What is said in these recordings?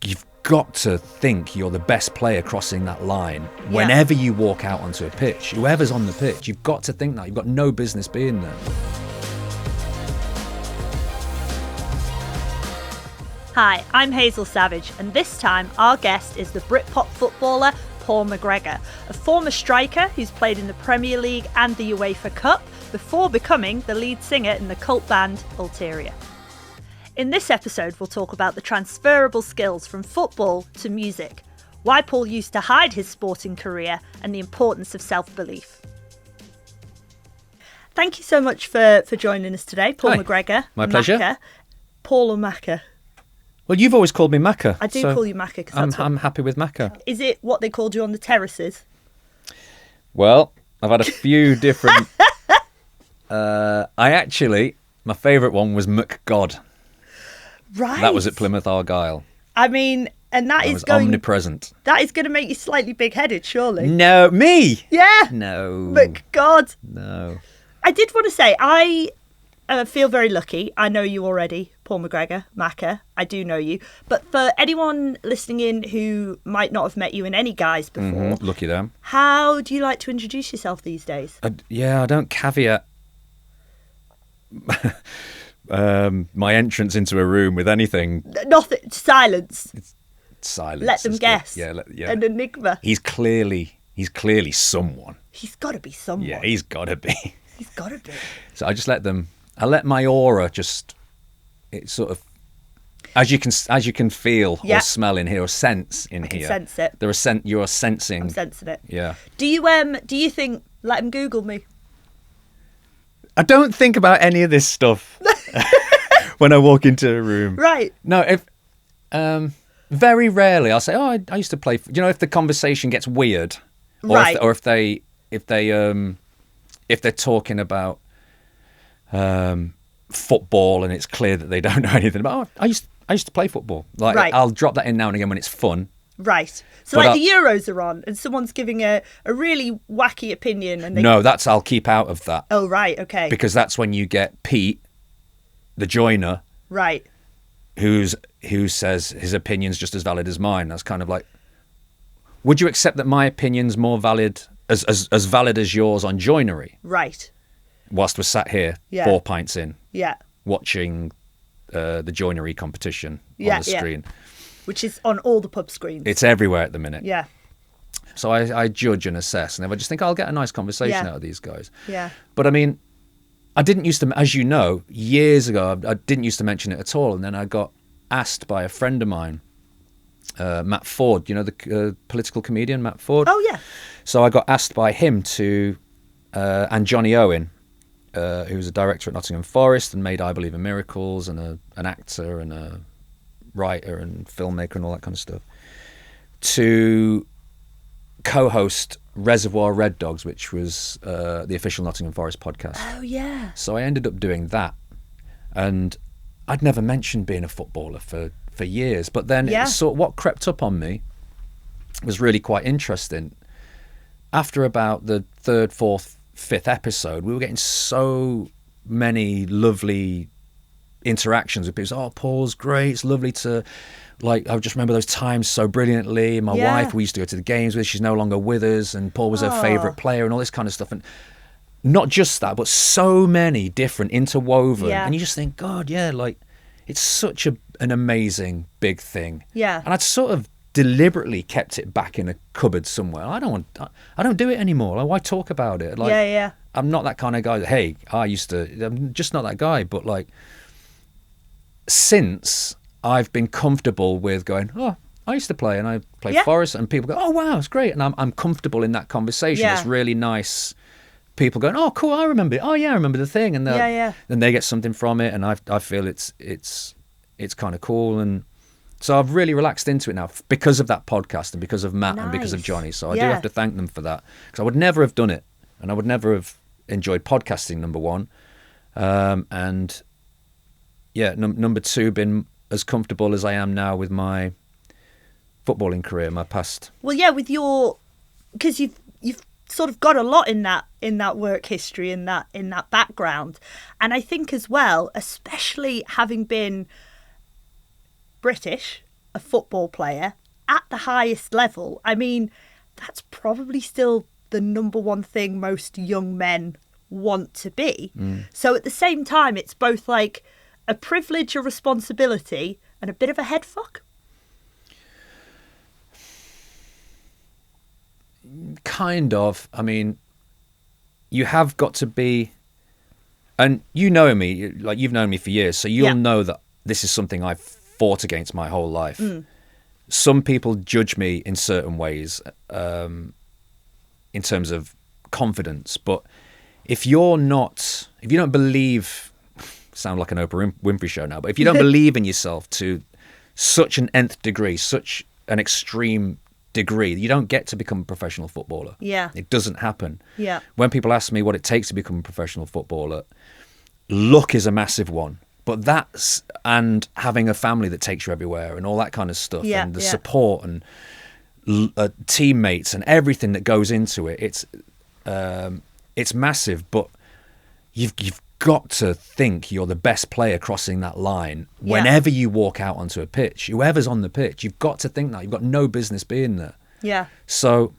you've got to think you're the best player crossing that line whenever you walk out onto a pitch. Whoever's on the pitch, you've got to think that. You've got no business being there. Hi, I'm Hazel Savage, and this time our guest is the Britpop footballer Paul McGregor, a former striker who's played in the Premier League and the UEFA Cup before becoming the lead singer in the cult band Ulterior. In this episode, we'll talk about the transferable skills from football to music, why Paul used to hide his sporting career, and the importance of self-belief. Thank you so much for joining us today, Paul McGregor. My pleasure. Macca. Paul or Macca? Well, you've always called me Macca. I do call you Macca. Because I'm happy with Macca. Is it what they called you on the terraces? Well, I've had a few different... my favourite one was McGod. Right. That was at Plymouth Argyle. I mean, and that is omnipresent. That is going to make you slightly big-headed, surely. No, me? Yeah. No. But God. No. I did want to say, I feel very lucky. I know you already, Paul McGregor, Macca. I do know you. But for anyone listening in who might not have met you in any guise before, lucky them. How do you like to introduce yourself these days? I don't caveat my entrance into a room with anything. Nothing. Silence. It's silence. Let them guess. Yeah. An enigma. He's clearly someone. He's got to be someone. Yeah, he's got to be. He's got to be. So I just let my aura just, it sort of, as you can feel or smell in here or sense in here. I can sense it. You're sensing. I'm sensing it. Yeah. Do you think, let him Google me? I don't think about any of this stuff when I walk into a room. Right. No, if very rarely I'll say, "Oh, I used to play." You know, if the conversation gets weird, or if they're talking about football and it's clear that they don't know anything about. Oh, I used to play football. I'll drop that in now and again when it's fun. Right. So the Euros are on and someone's giving a really wacky opinion and I'll keep out of that. Oh, right, okay. Because that's when you get Pete, the joiner. Right. Who says his opinion's just as valid as mine. That's kind of like, would you accept that my opinion's more valid as valid as yours on joinery? Right. Whilst we're sat here 4 pints in. Yeah. Watching the joinery competition on the screen. Which is on all the pub screens. It's everywhere at the minute. Yeah. So I judge and assess, and if I just think I'll get a nice conversation out of these guys. Yeah. But I mean, I didn't used to, as you know, years ago, I didn't used to mention it at all, and then I got asked by a friend of mine, Matt Ford, you know, the political comedian Matt Ford. Oh yeah. So I got asked by him to, and Johnny Owen, who was a director at Nottingham Forest and made I Believe in Miracles, and an actor and a writer and filmmaker and all that kind of stuff, to co-host Reservoir Red Dogs, which was the official Nottingham Forest podcast. Oh yeah. So I ended up doing that, and I'd never mentioned being a footballer for years, but then what crept up on me was really quite interesting. After about the third, fourth, fifth episode, we were getting so many lovely interactions with people. Oh, Paul's great. It's lovely to, I just remember those times so brilliantly. My wife, we used to go to the games with. She's no longer with us, and Paul was her favourite player, and all this kind of stuff. And not just that, but so many different interwoven. And you just think, God, it's such an amazing big thing. Yeah. And I'd sort of deliberately kept it back in a cupboard somewhere. I don't do it anymore. Why talk about it? I'm not that kind of guy. Hey, I'm just not that guy. But since I've been comfortable with going, oh, I used to play and I played Forest, and people go, oh wow, it's great, and I'm comfortable in that conversation. It's really nice. People going, oh cool, I remember it. Oh yeah, I remember the thing, and then they get something from it, and I feel it's kind of cool, and so I've really relaxed into it now because of that podcast and because of Matt and because of Johnny. So I do have to thank them for that, because I would never have done it, and I would never have enjoyed podcasting, number one, and number two, been as comfortable as I am now with my footballing career, my past. Well, with because you've sort of got a lot in that work history, in that background, and I think as well, especially having been British a football player at the highest level, I mean, that's probably still the number one thing most young men want to be. So at the same time, it's both like a privilege, a responsibility, and a bit of a head fuck. Kind of. I mean, you have got to be, and you know me, like you've known me for years, so you'll know that this is something I've fought against my whole life. Some people judge me in certain ways, in terms of confidence, but if you don't believe, sound like an Oprah Winfrey show now, but if you don't believe in yourself to such an nth degree, such an extreme degree, you don't get to become a professional footballer. Yeah. It doesn't happen. Yeah. When people ask me what it takes to become a professional footballer, luck is a massive one. But that's, and having a family that takes you everywhere and all that kind of stuff, and the support and teammates and everything that goes into it, it's massive. But you've got to think you're the best player crossing that line whenever you walk out onto a pitch. Whoever's on the pitch, you've got to think that. You've got no business being there. Yeah. So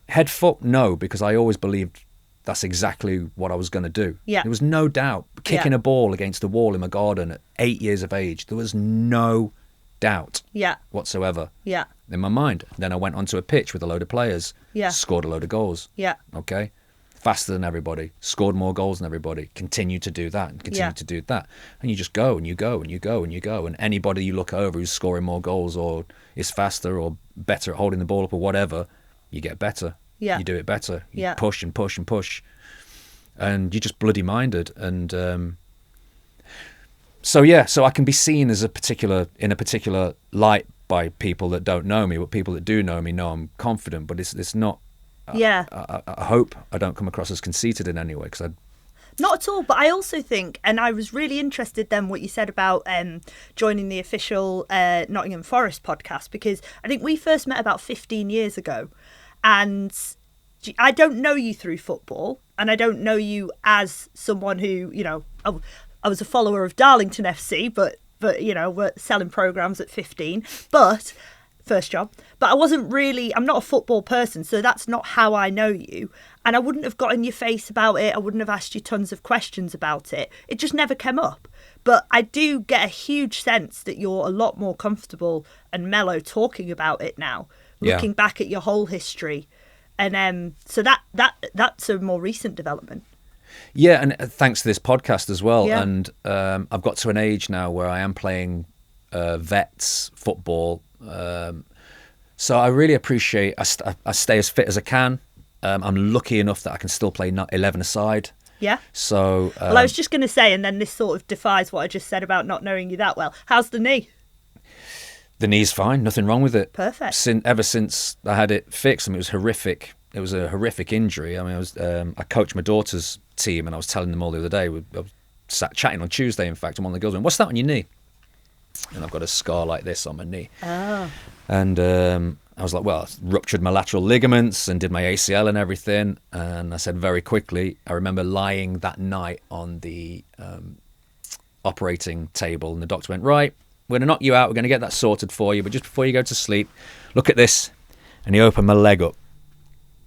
head fuck, no, because I always believed that's exactly what I was going to do. Yeah. There was no doubt. Kicking a ball against the wall in my garden at 8 years of age, there was no doubt whatsoever in my mind. Then I went onto a pitch with a load of players, scored a load of goals. Yeah. Okay. Faster than everybody, scored more goals than everybody, continue to do that and continue to do that. And you just go and you go and you go and you go. And anybody you look over who's scoring more goals or is faster or better at holding the ball up or whatever, you get better. Yeah. You do it better. You push and push and push. And you're just bloody minded. And so I can be seen as in a particular light by people that don't know me, but people that do know me know I'm confident. But it's not. I hope I don't come across as conceited in any way, because not at all. But I also think, and I was really interested then what you said about joining the official Nottingham Forest podcast, because I think we first met about 15 years ago. And I don't know you through football, and I don't know you as someone who, I was a follower of Darlington FC, but we're selling programmes at 15, but first job. But I'm not a football person, so that's not how I know you. And I wouldn't have got in your face about it. I wouldn't have asked you tons of questions about it. It just never came up. But I do get a huge sense that you're a lot more comfortable and mellow talking about it now. Looking back at your whole history, and so that's a more recent development. Yeah, and thanks to this podcast as well. Yeah. And I've got to an age now where I am playing vets football, so I really appreciate. I stay as fit as I can. I'm lucky enough that I can still play 11 aside. Yeah. So well, I was just going to say, and then this sort of defies what I just said about not knowing you that well. How's the knee? The knee's fine, nothing wrong with it. Perfect. Ever since I had it fixed, it was horrific. It was a horrific injury. I mean, I coached my daughter's team, and I was telling them all the other day. I was sat chatting on Tuesday, in fact, and one of the girls went, "What's that on your knee?" And I've got a scar like this on my knee. Oh. And I was like, well, I ruptured my lateral ligaments and did my ACL and everything. And I said very quickly, I remember lying that night on the operating table, and the doctor went, "Right, we're going to knock you out. We're going to get that sorted for you. But just before you go to sleep, look at this." And he opened my leg up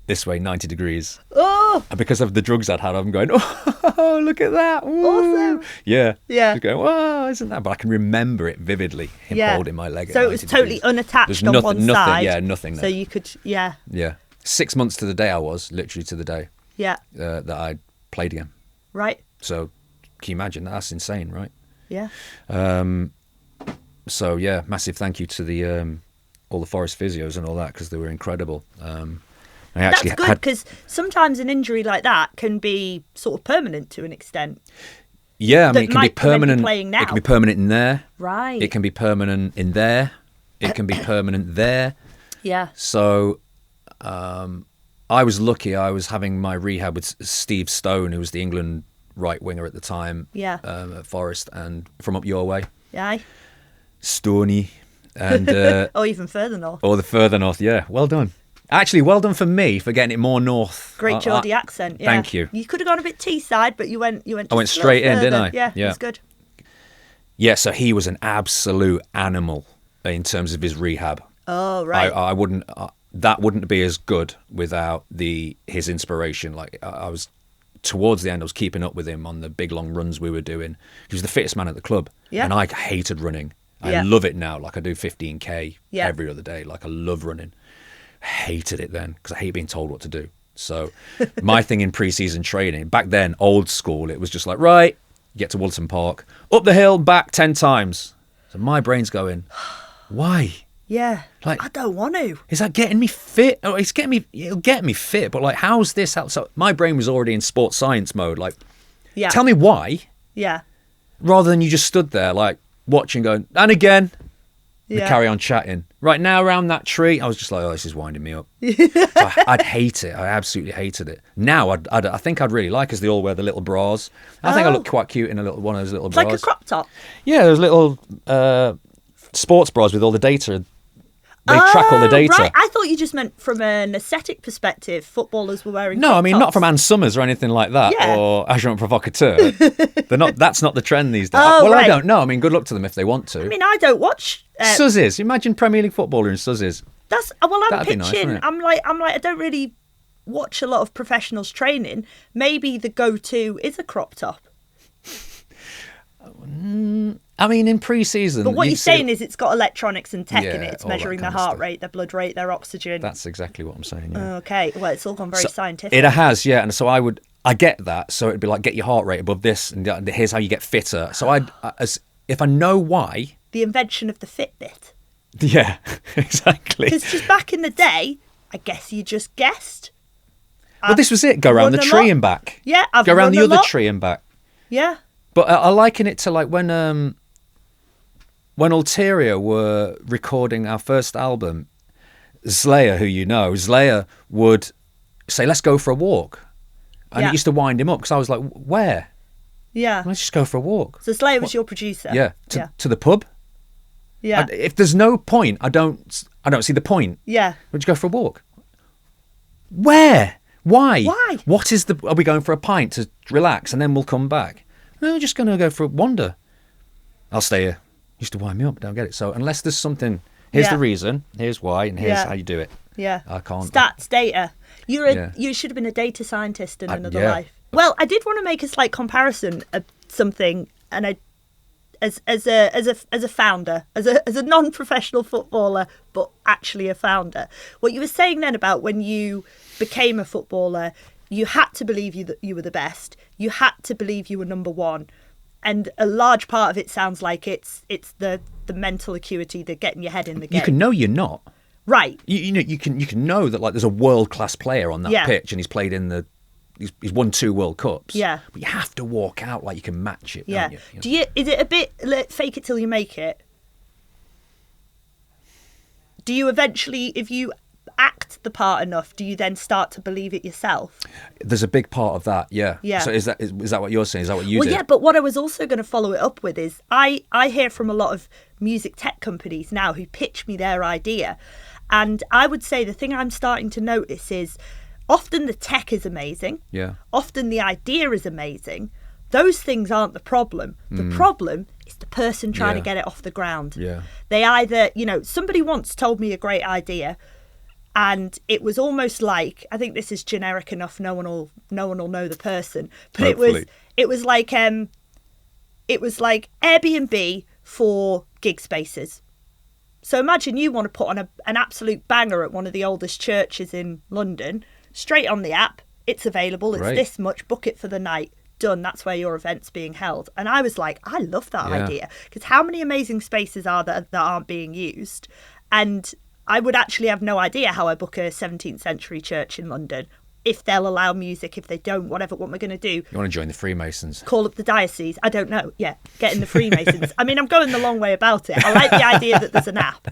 this way, 90 degrees. Oh! And because of the drugs I'd had, I'm going, "Oh, look at that." Ooh. Awesome. Yeah. Yeah. Just going, "Wow, isn't that?" But I can remember it vividly, him holding my leg. So it was totally degrees. Unattached on one side. Yeah, nothing there. So you could, Yeah. 6 months to the day literally to the day. Yeah. That I played again. Right. So can you imagine? That's insane, right? Yeah. So yeah, massive thank you to the all the Forest physios and all that, because they were incredible. That's good, because sometimes an injury like that can be sort of permanent to an extent. Yeah, I mean, it can be permanent. Now. It can be permanent in there. Right. It can be permanent in there. It can be permanent there. Yeah. So I was lucky. I was having my rehab with Steve Stone, who was the England right winger at the time. Yeah. At Forest, and from up your way. Aye. Stoney. And or even further north. Or the further north, yeah. Well done. Actually, well done for me for getting it more north. Great Geordie accent, yeah. Thank you. You could have gone a bit Teesside, but you went. I went straight in, didn't I? Yeah, it was good. Yeah, so he was an absolute animal. in terms of his rehab. Oh, right. I wouldn't. That wouldn't be as good without his inspiration. Like I was towards the end, I was keeping up with him on the big long runs we were doing. He was the fittest man at the club, and I hated running. I love it now. Like I do 15k every other day. Like I love running. I hated it then because I hate being told what to do. So my thing in pre-season training back then, old school, it was just like, right, you get to Woolton Park, up the hill, back 10 times. So my brain's going, why? Yeah, like, I don't want to. Is that getting me fit? Oh, it'll get me fit, but like, how's this? So my brain was already in sports science mode. Like, tell me why. Yeah. Rather than you just stood there, like, watching, going, and again, and carry on chatting. Right now, around that tree, I was just like, oh, this is winding me up. So I'd hate it. I absolutely hated it. Now, I think I'd really like, because they all wear the little bras. I think I look quite cute in one of those little bras. Like a crop top? Yeah, those little sports bras with all the data. They track all the data. Right. I thought you just meant from an aesthetic perspective, footballers were wearing No, I mean, tops. not from Ann Summers or anything like that, or Agent Provocateur. That's not the trend these days. Oh, well, right. I don't know. I mean, good luck to them if they want to. I mean, I don't watch... Suzzes. Imagine Premier League footballer in Suzzes. I'm That'd be nice, pitching... wouldn't it? I'm like, I don't really watch a lot of professionals training. Maybe the go-to is a crop top. I mean, in pre-season... But what you're saying is it's got electronics and tech in it. It's all measuring that their kind of heart stuff. rate, their blood rate, their oxygen. That's exactly what I'm saying. Yeah. Okay. Well, it's all gone very scientific. It has, yeah. And so I get that. So it'd be like, get your heart rate above this, and here's how you get fitter. So if I know why... The invention of the Fitbit. Yeah, exactly. Because just back in the day, I guess you just guessed. Well, this was it. Go around the tree and back. Yeah, I've Go around run the a other lot. tree and back. Yeah. But I liken it to like when Ulterior were recording our first album, Slayer, who you know, Slayer would say, let's go for a walk. And it used to wind him up because I was like, where? Yeah. Let's just go for a walk. So Slayer was your producer? Yeah. To the pub? Yeah. If there's no point, I don't see the point. Yeah. Would you go for a walk? Where? Why? Why? Are we going for a pint to relax and then we'll come back? No, we're just going to go for a wander. I'll stay here. Used to wind me up. Don't get it. So unless there's something, here's the reason, here's why, and here's how you do it. Yeah. I can't. Stats, data. You should have been a data scientist in another life. Well, I did want to make a slight comparison of something, and as a founder, as a non-professional footballer, but actually a founder. What you were saying then about when you became a footballer, you had to believe that you were the best. You had to believe you were number one. And a large part of it sounds like it's the mental acuity, the getting your head in the game. You can know you're not. Right. You can know that like there's a world class player on that pitch and he's played in he's won 2 World Cups. Yeah. But you have to walk out like you can match it. Yeah. Don't you? Is it a bit fake it till you make it? Do you eventually, if you act the part enough, do you then start to believe it yourself? There's a big part of that, yeah. Yeah. So is that what you're saying? Is that what you did? Well, yeah, but what I was also going to follow it up with is I hear from a lot of music tech companies now who pitch me their idea. And I would say the thing I'm starting to notice is often the tech is amazing. Yeah. Often the idea is amazing. Those things aren't the problem. The problem is the person trying to get it off the ground. Yeah. They either, somebody once told me a great idea, and it was almost like, I think this is generic enough, no one will know the person, but Hopefully. it was like Airbnb for gig spaces. So imagine you want to put on an absolute banger at one of the oldest churches in London, straight on the app, it's available, it's this much, book it for the night, done, that's where your event's being held. And I was like, I love that idea, because how many amazing spaces are there that aren't being used? And I would actually have no idea how I book a 17th century church in London, if they'll allow music, if they don't, whatever, what am I going to do? You want to join the Freemasons? Call up the diocese? I don't know. Yeah, get in the Freemasons. I mean, I'm going the long way about it. I like the idea that there's an app.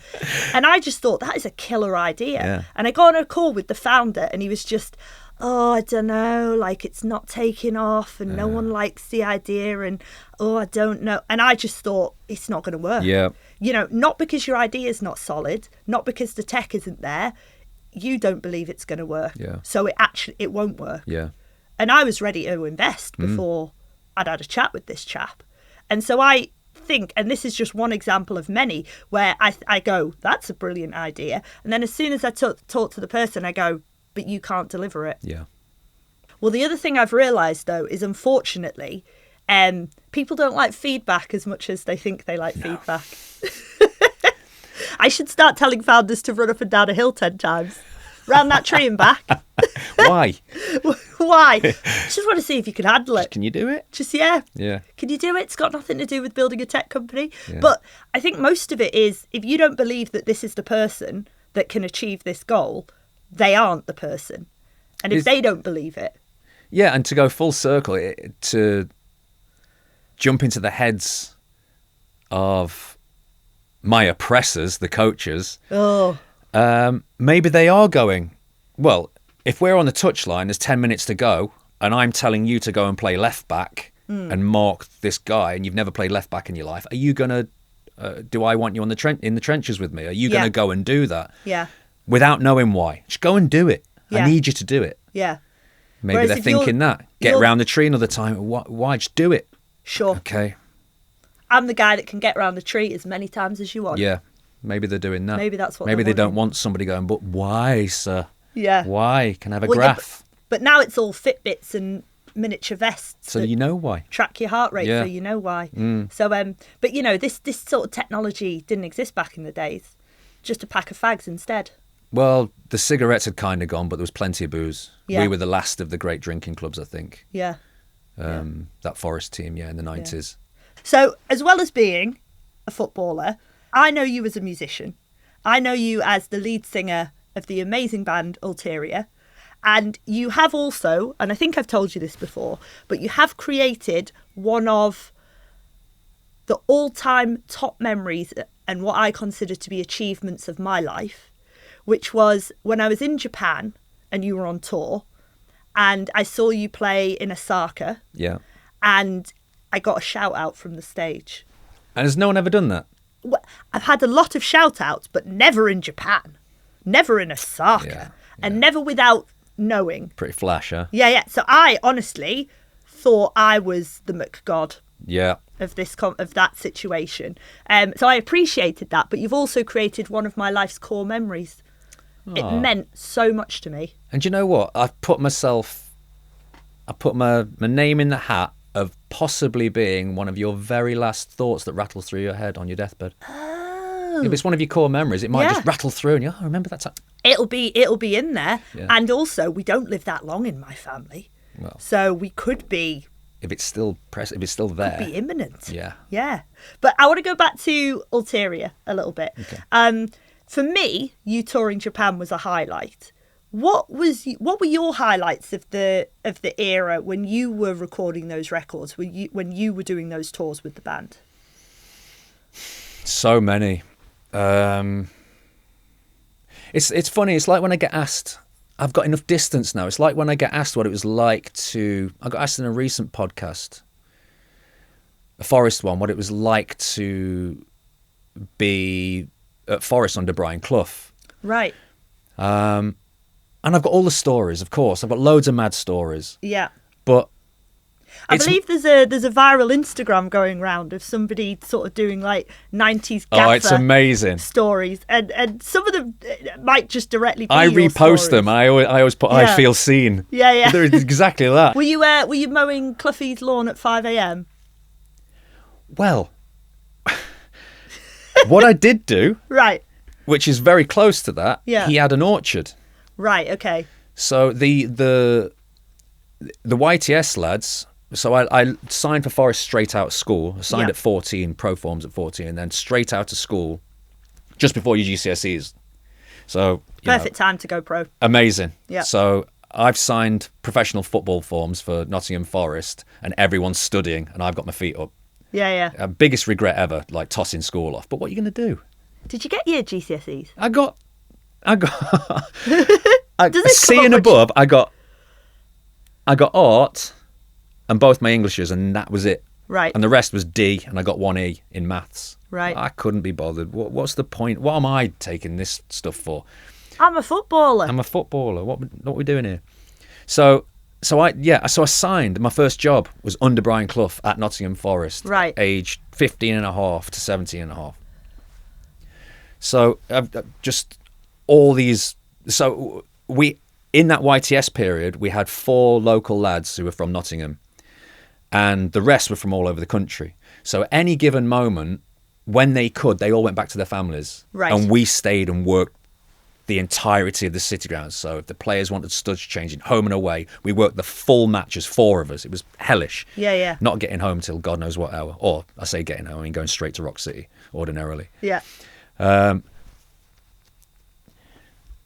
And I just thought, that is a killer idea. Yeah. And I got on a call with the founder and he was just, I don't know, like it's not taking off and no one likes the idea and, I don't know. And I just thought, it's not going to work. Yeah. Not because your idea is not solid, not because the tech isn't there. You don't believe it's going to work. Yeah. So it won't work. Yeah. And I was ready to invest before I'd had a chat with this chap. And so I think, and this is just one example of many, where I go, that's a brilliant idea. And then as soon as I talk to the person, I go, but you can't deliver it. Yeah. Well, the other thing I've realised, though, is unfortunately, people don't like feedback as much as they think they like feedback. I should start telling founders to run up and down a hill 10 times. Round that tree and back. Why? Why? Just want to see if you can handle it. Can you do it? Just, yeah. Yeah. Can you do it? It's got nothing to do with building a tech company. Yeah. But I think most of it is, if you don't believe that this is the person that can achieve this goal, they aren't the person. And if they don't believe it. Yeah, and to go full circle, to jump into the heads of my oppressors, the coaches. Oh. Maybe they are going, well, if we're on the touchline, there's 10 minutes to go, and I'm telling you to go and play left back and mark this guy, and you've never played left back in your life, are you going to, do I want you on in the trenches with me? Are you going to go and do that? Yeah. Without knowing why? Just go and do it. Yeah. I need you to do it. Yeah. Maybe Whereas they're thinking that. Get round the tree another time. Why? Just do it. Sure. Okay. I'm the guy that can get round the tree as many times as you want. Yeah. Maybe they're doing that. Maybe that's what Maybe they wanting. don't want somebody going, but why, sir? Yeah. Why? Can I have a Well, graph? but now it's all Fitbits and miniature vests. So you know why. Track your heart rate, Yeah. so you know why. So, but you know, this sort of technology didn't exist back in the days. Just a pack of fags instead. Well, the cigarettes had kind of gone, but there was plenty of booze. Yeah. We were the last of the great drinking clubs, I think. Yeah. That Forest team, in the 90s. So, as well as being a footballer, I know you as a musician. I know you as the lead singer of the amazing band Ulterior. And you have also, and I think I've told you this before, but you have created one of the all-time top memories and what I consider to be achievements of my life, which was when I was in Japan and you were on tour, and I saw you play in Osaka. Yeah. And I got a shout out from the stage. And has no one ever done that? Well, I've had a lot of shout outs, but never in Japan, never in Osaka, and never without knowing. Pretty flash, huh? Yeah. So I honestly thought I was the McGod Yeah. of that situation. So I appreciated that, but you've also created one of my life's core memories. It meant so much to me. And you know what? I put my name in the hat of possibly being one of your very last thoughts that rattle through your head on your deathbed. Oh. If it's one of your core memories, it might just rattle through and I remember that time. It'll be in there. Yeah. And also, we don't live that long in my family. Well, so we could be... If it's still there. Could be imminent. Yeah. Yeah. But I want to go back to Ulterior a little bit. Okay. For me, you touring Japan was a highlight. What were your highlights of the era when you were recording those records, when you were doing those tours with the band? So many. It's funny. It's like when I get asked. I've got enough distance now. It's like when I get asked what it was like to. I got asked in a recent podcast, a Forest one, what it was like to be at Forest under Brian Clough. Right. And I've got all the stories, of course. I've got loads of mad stories. Yeah. But I believe there's a viral Instagram going round of somebody sort of doing like 90s gaffer it's amazing stories, and some of them might just directly be I your repost stories. them. I always put I feel seen. Yeah. They're exactly that. Were you mowing Cloughie's lawn at 5 a.m? Well, what I did do, right, which is very close to that, he had an orchard. Right, okay. So the YTS lads, so I signed for Forest straight out of school. I signed at 14, pro forms at 14, and then straight out of school just before your GCSEs. So perfect time to go pro. Amazing. Yeah. So I've signed professional football forms for Nottingham Forest, and everyone's studying, and I've got my feet up. Yeah. Biggest regret ever, like tossing school off. But what are you going to do? Did you get your GCSEs? I got Does C and above. I got art and both my Englishes, and that was it. Right. And the rest was D, and I got 1E in maths. Right. I couldn't be bothered. What's the point? What am I taking this stuff for? I'm a footballer. I'm a footballer. What are we doing here? So So I signed. My first job was under Brian Clough at Nottingham Forest, right, aged 15 and a half to 17 and a half. So I've just all these. So we in that YTS period, we had 4 local lads who were from Nottingham, and the rest were from all over the country. So at any given moment, when they could, they all went back to their families, right, and we stayed and worked the entirety of the city grounds. So if the players wanted studs changing home and away, we worked the full matches, 4 of us. It was hellish. Yeah. Not getting home till God knows what hour. Or I say getting home, I mean going straight to Rock City ordinarily. Yeah.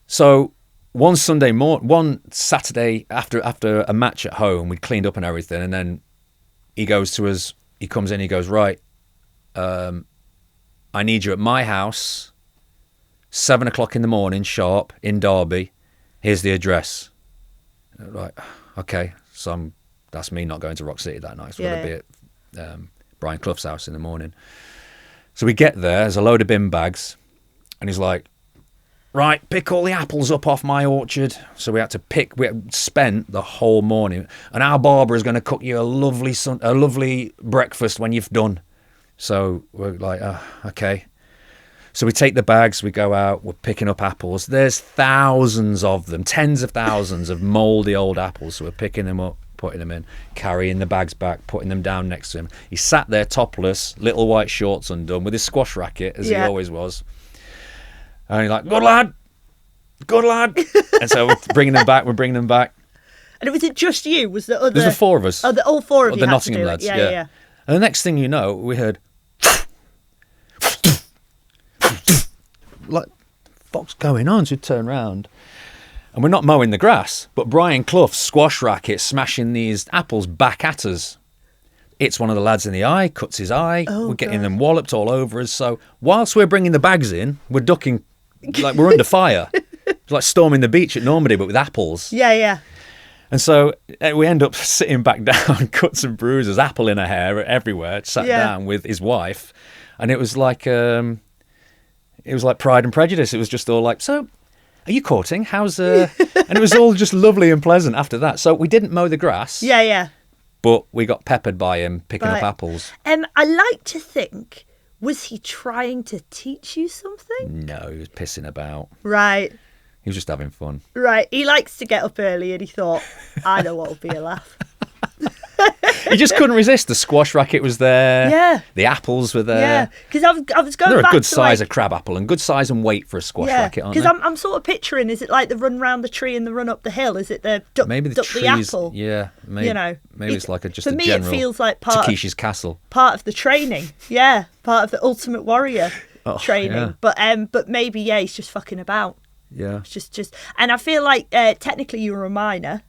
So one Saturday after a match at home, we'd cleaned up and everything, and then he goes to us, he comes in, he goes, right, I need you at my house 7 o'clock in the morning, sharp, in Derby. Here's the address. Right, okay. So that's me not going to Rock City that night. So we're going to be at Brian Clough's house in the morning. So we get there, there's a load of bin bags, and he's like, right, pick all the apples up off my orchard. So we had spent the whole morning, and our barber is going to cook you a lovely breakfast when you've done. So we're like, okay. So we take the bags, we go out, we're picking up apples. There's thousands of them, tens of thousands of mouldy old apples. So we're picking them up, putting them in, carrying the bags back, putting them down next to him. He sat there topless, little white shorts undone, with his squash racket, as he always was. And he's like, good lad. And so we're bringing them back. And was it just you? Was the other? There's the 4 of us. Oh, all 4 of you. The Nottingham lads. Yeah. And the next thing you know, we heard, like, what's going on? So we turn round, and we're not mowing the grass, but Brian Clough's squash racket smashing these apples back at us. It's one of the lads in the eye, cuts his eye. We're getting them walloped all over us. So whilst we're bringing the bags in, we're ducking, like we're under fire. It's like storming the beach at Normandy, but with apples. Yeah. And so we end up sitting back down, cuts and bruises, apple in her hair everywhere, sat down with his wife. And it was like Pride and Prejudice. It was just all like, so are you courting? How's and it was all just lovely and pleasant after that. So we didn't mow the grass. Yeah. But we got peppered by him picking up apples. I like to think, was he trying to teach you something? No, he was pissing about. Right. He was just having fun. Right. He likes to get up early, and he thought, I know what will be a laugh. He just couldn't resist. The squash racket was there. Yeah. The apples were there. Yeah. Because I was going They're back a good to size like, of crab apple and good size and weight for a squash racket, aren't they? Because I'm sort of picturing, is it like the run round the tree and the run up the hill? Is it the duck, maybe the duck trees, the apple? Yeah. Maybe, you know, maybe it's like just for a me, general it feels like Takeshi's Castle. Part of the training. Yeah. Part of the Ultimate Warrior training. Yeah. But maybe, he's just fucking about. Yeah. It's just, and I feel like technically you were a minor,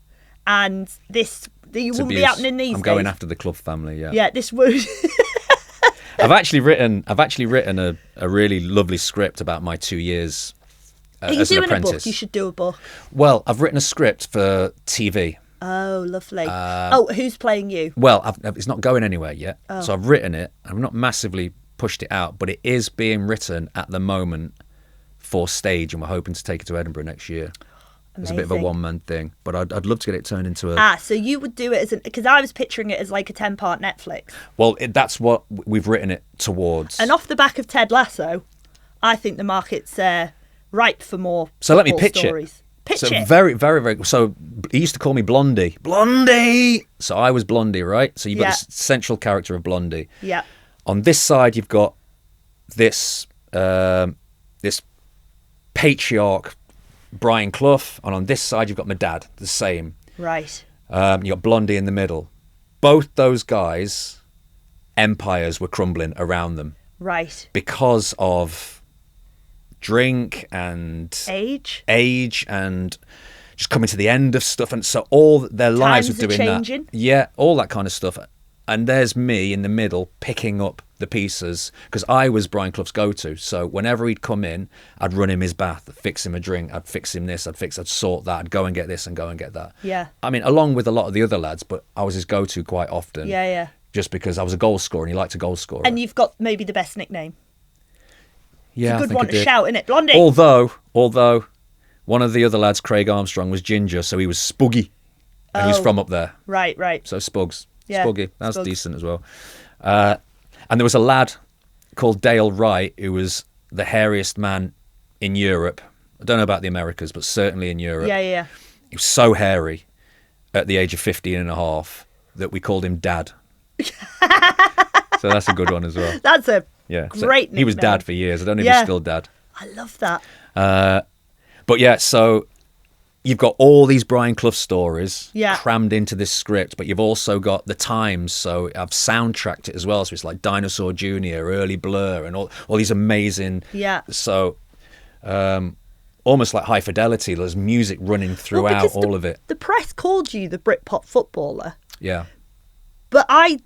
and this wouldn't be happening these days. I'm going after the Clough family. Yeah. Yeah, this would. I've actually written a really lovely script about my 2 years as an apprentice. Are you doing a book? You should do a book. Well, I've written a script for TV. Oh, lovely. Who's playing you? Well, it's not going anywhere yet. So I've written it. I've not massively pushed it out, but it is being written at the moment for stage, and we're hoping to take it to Edinburgh next year. It's a bit of a one-man thing, but I'd love to get it turned into a... so you would do it because I was picturing it as like a 10-part Netflix. Well, that's what we've written it towards. And off the back of Ted Lasso, I think the market's ripe for more So let me pitch stories. Pitch it. Very, very, very... So he used to call me Blondie. Blondie! So I was Blondie, right? So you've got this central character of Blondie. Yeah. On this side, you've got this this patriarch, Brian Clough, and on this side you've got my dad, the same. Right. You got Blondie in the middle. Both those guys, empires were crumbling around them. Right. Because of drink and age and just coming to the end of stuff, and so all their lives were doing changing. that. Yeah, all that kind of stuff. And there's me in the middle picking up the pieces, because I was Brian Clough's go-to. So whenever he'd come in, I'd run him his bath, I'd fix him a drink, I'd fix him this, I'd sort that, I'd go and get this and go and get that. Yeah. I mean, along with a lot of the other lads, but I was his go-to quite often. Yeah. Just because I was a goal scorer and he liked a goal scorer. And you've got maybe the best nickname. Yeah, it's a good one to shout, isn't it? Blondie. Although one of the other lads, Craig Armstrong, was ginger, so he was Spuggy. And he was from up there. Right. So Spugs. Yeah, Spuggy. That's Spugs. decent as well. And there was a lad called Dale Wright who was the hairiest man in Europe. I don't know about the Americas, but certainly in Europe. Yeah. He was so hairy at the age of 15 and a half that we called him Dad. So that's a good one as well. That's a great nickname. He was Dad for years. I don't know if he's still Dad. I love that. But yeah, so you've got all these Brian Clough stories crammed into this script, but you've also got the times. So I've soundtracked it as well. So it's like Dinosaur Jr., early Blur, and all these amazing. Yeah. So almost like High Fidelity. There's music running throughout all of it. The press called you the Britpop footballer. Yeah. But I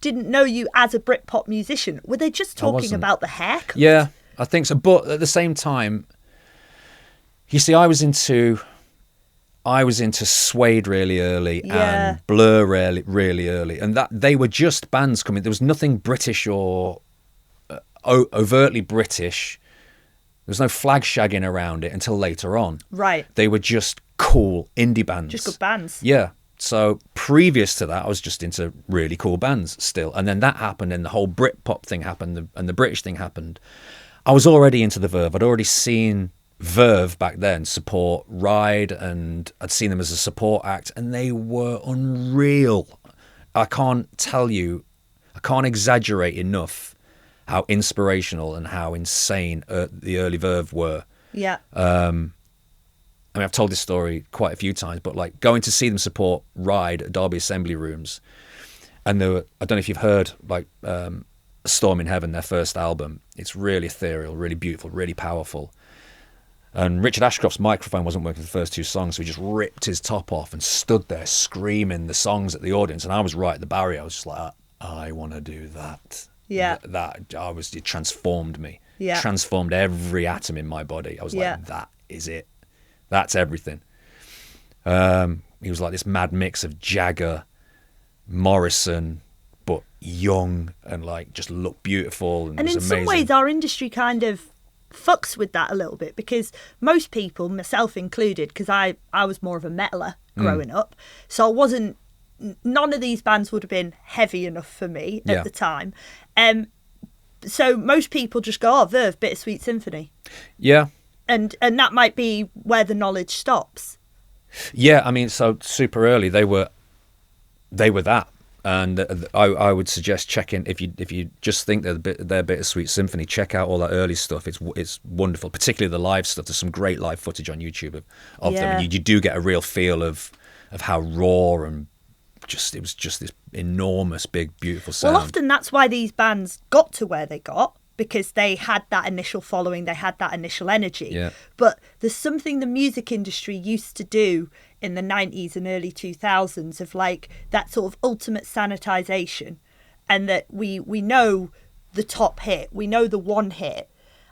didn't know you as a Britpop musician. Were they just talking about the haircut? Yeah, I think so. But at the same time, you see, I was into Suede really early and Blur really early, and that they were just bands coming. There was nothing British or overtly British. There was no flag shagging around it until later on. Right. They were just cool indie bands. Just good bands. Yeah. So previous to that, I was just into really cool bands still. And then that happened and the whole Britpop thing happened and the British thing happened. I was already into the Verve. I'd already seen Verve back then support Ride, and I'd seen them as a support act, and they were unreal. I can't exaggerate enough how inspirational and how insane the early Verve were. Yeah. I mean, I've told this story quite a few times, but like going to see them support Ride at Derby Assembly Rooms, and I don't know if you've heard like Storm in Heaven, their first album. It's really ethereal, really beautiful, really powerful. And Richard Ashcroft's microphone wasn't working for the first two songs, so he just ripped his top off and stood there screaming the songs at the audience. And I was right at the barrier. I was just like, I want to do that. Yeah. It transformed me. Yeah. Transformed every atom in my body. I was like, that is it. That's everything. He was like this mad mix of Jagger, Morrison, but young and like just looked beautiful and was in amazing. Some ways our industry kind of fucks with that a little bit, because most people, myself included, because I was more of a metaler growing up, so none of these bands would have been heavy enough for me at the time. So most people just go, Verve, Bittersweet Symphony. Yeah. And that might be where the knowledge stops. Yeah, I mean, so super early they were that, and I would suggest checking if you just think they're Bittersweet Symphony, check out all that early stuff. It's wonderful, particularly the live stuff. There's some great live footage on YouTube of them, and you do get a real feel of how raw and it was just this enormous, big, beautiful sound. Well, often that's why these bands got to where they got, because they had that initial following, they had that initial energy. Yeah. But there's something the music industry used to do in the 90s and early 2000s of like that sort of ultimate sanitization, and that we know the top hit, we know the one hit,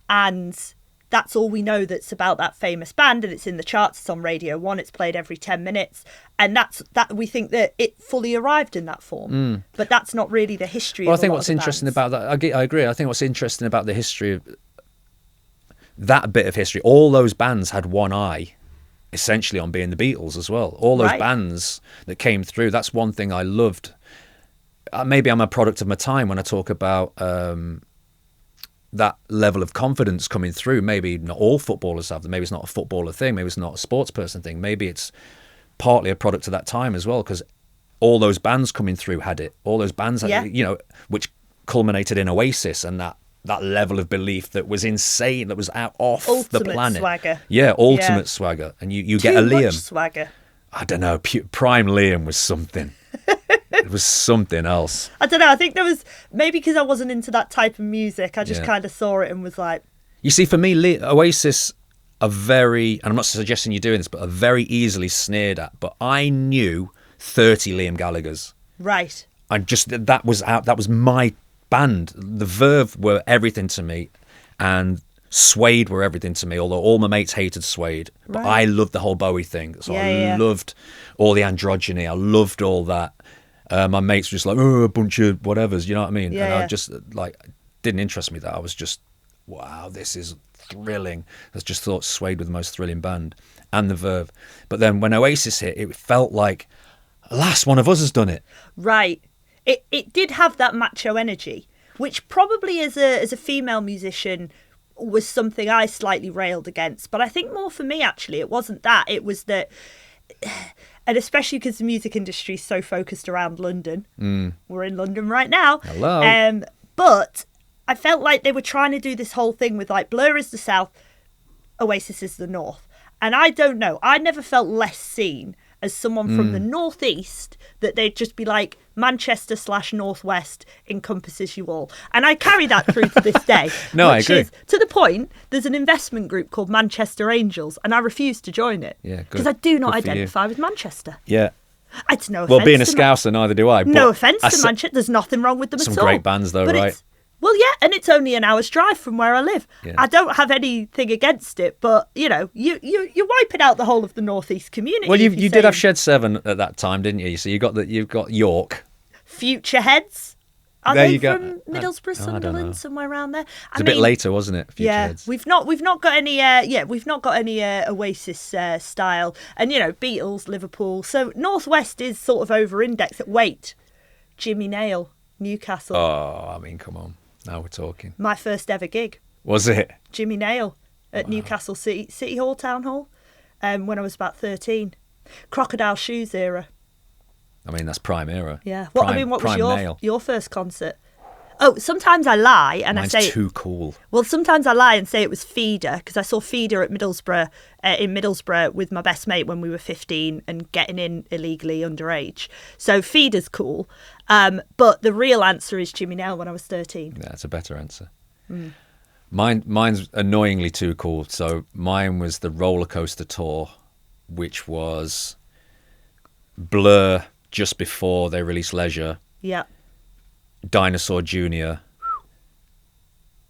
and that's all we know that's about that famous band, and it's in the charts, it's on Radio 1, it's played every 10 minutes, and that we think that it fully arrived in that form. But that's not really the history of I think what's interesting about that, I agree, I think what's interesting about the history of that bit of history, all those bands had one eye essentially on being the Beatles as well. All those bands that came through, that's one thing I loved. Maybe I'm a product of my time when I talk about that level of confidence coming through. Maybe not all footballers have them. Maybe it's not a footballer thing. Maybe it's not a sports person thing. Maybe it's partly a product of that time as well, because all those bands coming through had it. All those bands had it, which culminated in Oasis and that level of belief that was insane, that was out off ultimate the planet. Swagger. Yeah, ultimate swagger. And you get a Liam. Too much swagger. I don't know. Prime Liam was something. It was something else. I don't know. I think there was, maybe because I wasn't into that type of music, I just kind of saw it and was like... You see, for me, Oasis are very, and I'm not suggesting you're doing this, but are very easily sneered at. But I knew 30 Liam Gallaghers. Right. That was my band. The Verve were everything to me, and Suede were everything to me, although all my mates hated Suede. But I loved the whole Bowie thing. So I loved all the androgyny. I loved all that. My mates were just like, a bunch of whatevers, you know what I mean? I just, like, didn't interest me that. I was just, wow, this is thrilling. I just thought swayed with the most thrilling band, and the Verve. But then when Oasis hit, it felt like, alas, one of us has done it. Right. It did have that macho energy, which probably as a female musician was something I slightly railed against. But I think more for me, actually, it wasn't that. It was that, and especially because the music industry is so focused around London. We're in London right now. Hello. But I felt like they were trying to do this whole thing with like Blur is the South, Oasis is the North. And I don't know, I never felt less seen as someone from the Northeast, that they'd just be like, Manchester/Northwest encompasses you all. And I carry that through to this day. No, I agree. To the point, there's an investment group called Manchester Angels, and I refuse to join it. Yeah, because I do not identify with Manchester. Yeah. It's no offence. Well, being a Scouser, neither do I. No offence to Manchester. There's nothing wrong with them at all. Some great bands, though, but right? Well, yeah, and it's only an hour's drive from where I live. Yeah. I don't have anything against it, but you're wiping out the whole of the Northeast community. Well, you did have Shed 7 at that time, didn't you? So you've got York. Future Heads. Are there they you go. from Middlesbrough, Sunderland, somewhere around there? It's a bit later, wasn't it? Future Heads. We've not got any. We've not got any Oasis style, and Beatles, Liverpool. So Northwest is sort of over-indexed. Wait, Jimmy Nail, Newcastle. Oh, I mean, come on. Now we're talking. My first ever gig. Was it? Jimmy Nail at Newcastle City Hall, Town Hall, when I was about 13. Crocodile Shoes era. I mean, that's prime era. Yeah. What was your first concert? Oh, sometimes I lie and Mine's I say too cool. Well, sometimes I lie and say it was Feeder, because I saw Feeder at Middlesbrough in Middlesbrough with my best mate when we were 15 and getting in illegally underage. So Feeder's cool, but the real answer is Jimmy Nail when I was 13. Yeah, that's a better answer. Mine's annoyingly too cool. So mine was the Roller Coaster Tour, which was Blur just before they released Leisure. Yeah. Dinosaur Jr.,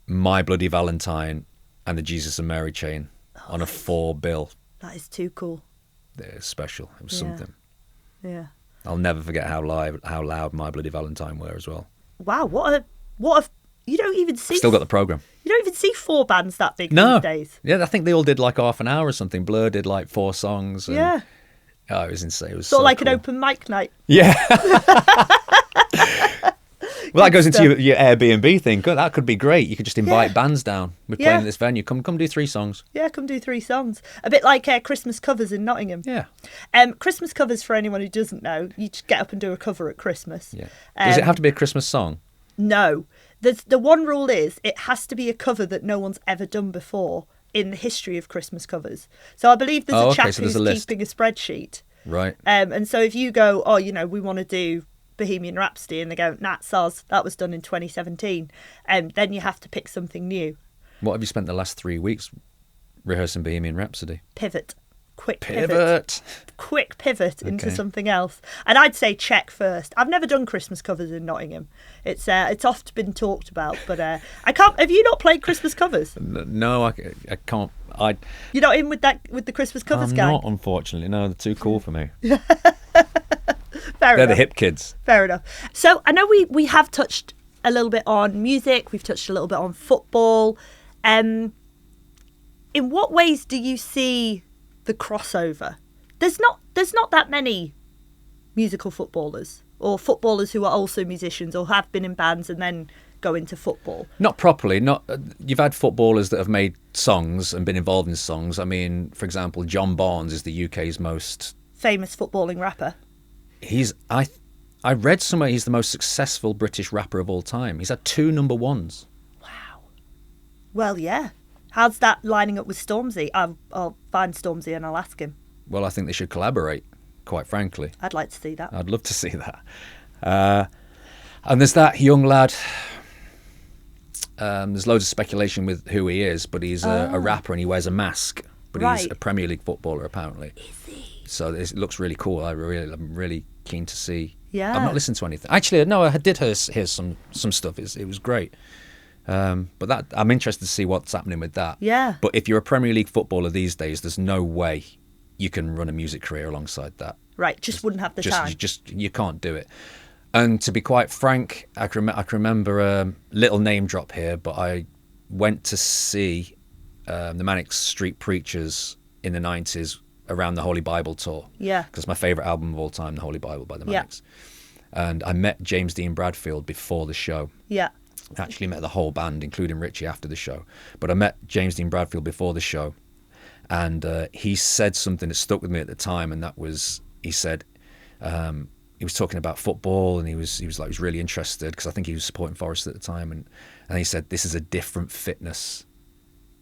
My Bloody Valentine, and the Jesus and Mary Chain on a 4 bill. That is too cool. It's special. It was something. Yeah. I'll never forget how loud My Bloody Valentine were as well. Wow, what a you don't even see. Still got the programme. You don't even see 4 bands that big these days. Yeah, I think they all did like half an hour or something. Blur did like 4 songs. And, yeah. Oh, it was insane. It was sort of like cool. an open mic night. Yeah. Well, that goes into your Airbnb thing. That could be great. You could just invite bands down. We're playing at this venue. Come do 3 songs. Yeah, come do 3 songs. A bit like Christmas covers in Nottingham. Yeah. Christmas covers, for anyone who doesn't know, you just get up and do a cover at Christmas. Yeah. Does it have to be a Christmas song? No. The one rule is it has to be a cover that no one's ever done before in the history of Christmas covers. So I believe there's a chap who's keeping a spreadsheet. Right. And so if you go, we want to do Bohemian Rhapsody, and they go, soz, that was done in 2017, then you have to pick something new. What have you spent the last 3 weeks rehearsing Bohemian Rhapsody? Quick pivot into something else. And I'd say check first. I've never done Christmas covers in Nottingham. It's often been talked about, but I can't. Have you not played Christmas covers? No, I can't. You're not in with the Christmas covers gang? I'm not, unfortunately. No, they're too cool for me. They're the hip kids. Fair enough. So I know we have touched a little bit on music. We've touched a little bit on football. In what ways do you see the crossover? There's not that many musical footballers, or footballers who are also musicians or have been in bands and then go into football. Not properly. You've had footballers that have made songs and been involved in songs. I mean, for example, John Barnes is the UK's most famous footballing rapper. I read somewhere he's the most successful British rapper of all time. He's had 2 number 1s. Wow. Well, yeah. How's that lining up with Stormzy? I'll find Stormzy and I'll ask him. Well, I think they should collaborate, quite frankly. I'd like to see that. I'd love to see that. And there's that young lad. There's loads of speculation with who he is, but he's a rapper and he wears a mask. But he's a Premier League footballer, apparently. Is he? So it looks really cool. I'm really keen to see. Yeah. I've not listened to anything. Actually, no, I did hear some stuff. It was great. But that I'm interested to see what's happening with that. Yeah. But if you're a Premier League footballer these days, there's no way you can run a music career alongside that. Right, just wouldn't have the time. You can't do it. And to be quite frank, I can remember a little name drop here, but I went to see the Manic Street Preachers in the 90s around the Holy Bible tour. Yeah. Because it's my favourite album of all time, The Holy Bible by the Manics. And I met James Dean Bradfield before the show. Yeah. I actually met the whole band, including Richie, after the show. But I met James Dean Bradfield before the show. And he said something that stuck with me at the time, and that was, he said, he was talking about football, and he was really interested, because I think he was supporting Forest at the time, and he said, this is a different fitness.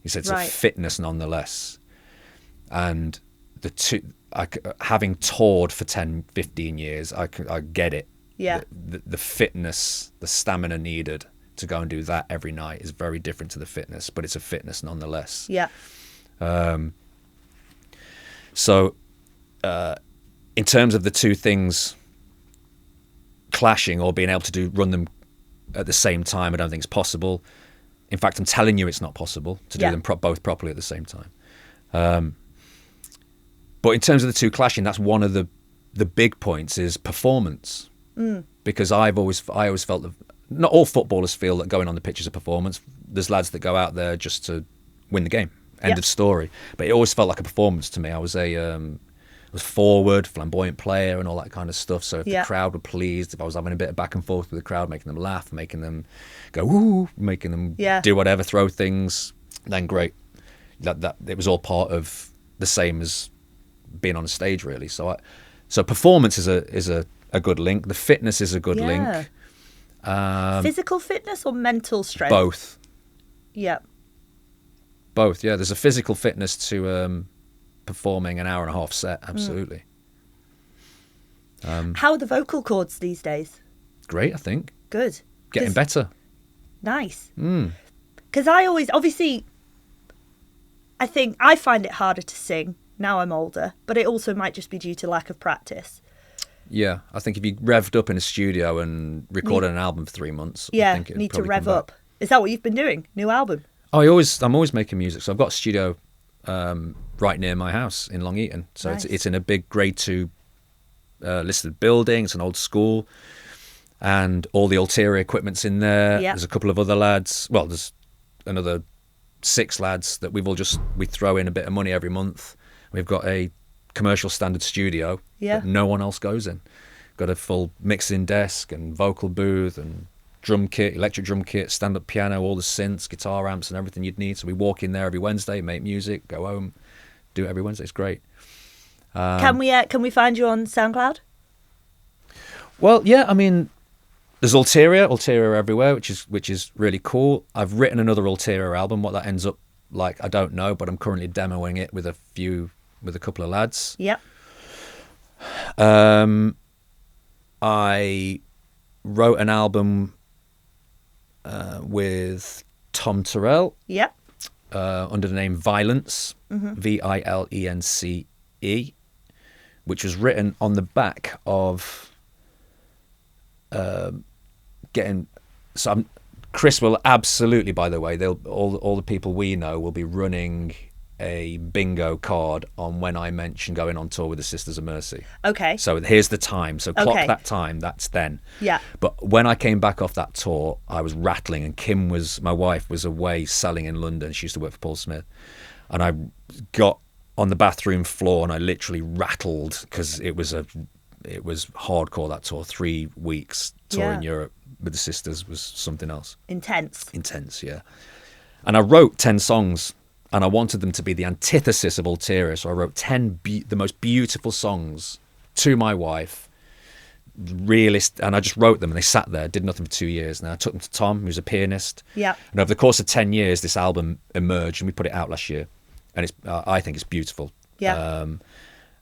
He said, it's a fitness nonetheless. And the two, having toured for 10, 15 years, I get it. Yeah. The fitness, the stamina needed to go and do that every night is very different to the fitness, but it's a fitness nonetheless. Yeah. So, in terms of the two things clashing or being able to run them at the same time, I don't think it's possible. In fact, I'm telling you, it's not possible to do them both properly at the same time. But in terms of the two clashing, that's one of the big points is performance. Because I always felt that not all footballers feel that going on the pitch is a performance. There's lads that go out there just to win the game. End of story. But it always felt like a performance to me. I was forward, flamboyant player and all that kind of stuff. So if the crowd were pleased, if I was having a bit of back and forth with the crowd, making them laugh, making them go woo, making them do whatever, throw things, then great. That it was all part of the same as being on a stage, really. So performance is a good link. The fitness is a good link. Physical fitness or mental strength? Both. Yeah. Both, yeah. There's a physical fitness to performing an hour and a half set, absolutely. How are the vocal cords these days? Great, I think. Good. Getting better. Nice. Because I think I find it harder to sing now I'm older, but it also might just be due to lack of practice. Yeah, I think if you revved up in a studio and recorded an album for 3 months, I think need to rev up. Is that what you've been doing? New album? Oh, I'm always making music. So I've got a studio right near my house in Long Eaton. So it's in a big Grade 2 listed building. It's an old school, and all the Ulterior equipment's in there. Yep. There's a couple of other lads. Well, there's another 6 lads that we throw in a bit of money every month. We've got a commercial standard studio that no one else goes in. Got a full mixing desk and vocal booth and drum kit, electric drum kit, stand-up piano, all the synths, guitar amps and everything you'd need. So we walk in there every Wednesday, make music, go home, do it every Wednesday. It's great. Can we find you on SoundCloud? Well, yeah, I mean, there's Ulterior everywhere, which is really cool. I've written another Ulterior album. What that ends up like, I don't know, but I'm currently demoing it with a couple of lads. Yep. I wrote an album with Tom Terrell. Yep. Under the name Vilence, Vilence, which was written on the back of getting. So Chris will absolutely, by the way, all the people we know will be running a bingo card on when I mention going on tour with the Sisters of Mercy. Okay. So here's the time. So clock that time. That's then. Yeah. But when I came back off that tour, I was rattling, and my wife was away selling in London. She used to work for Paul Smith, and I got on the bathroom floor and I literally rattled because it was hardcore, that tour. 3 weeks touring Europe with the Sisters was something else. Intense, yeah. And I wrote 10 songs. And I wanted them to be the antithesis of Ulterior. So I wrote 10 the most beautiful songs to my wife, realist, and I just wrote them, and they sat there, did nothing for 2 years. Now I took them to Tom, who's a pianist. Yeah. And over the course of 10 years, this album emerged, and we put it out last year. And I think it's beautiful. Yeah.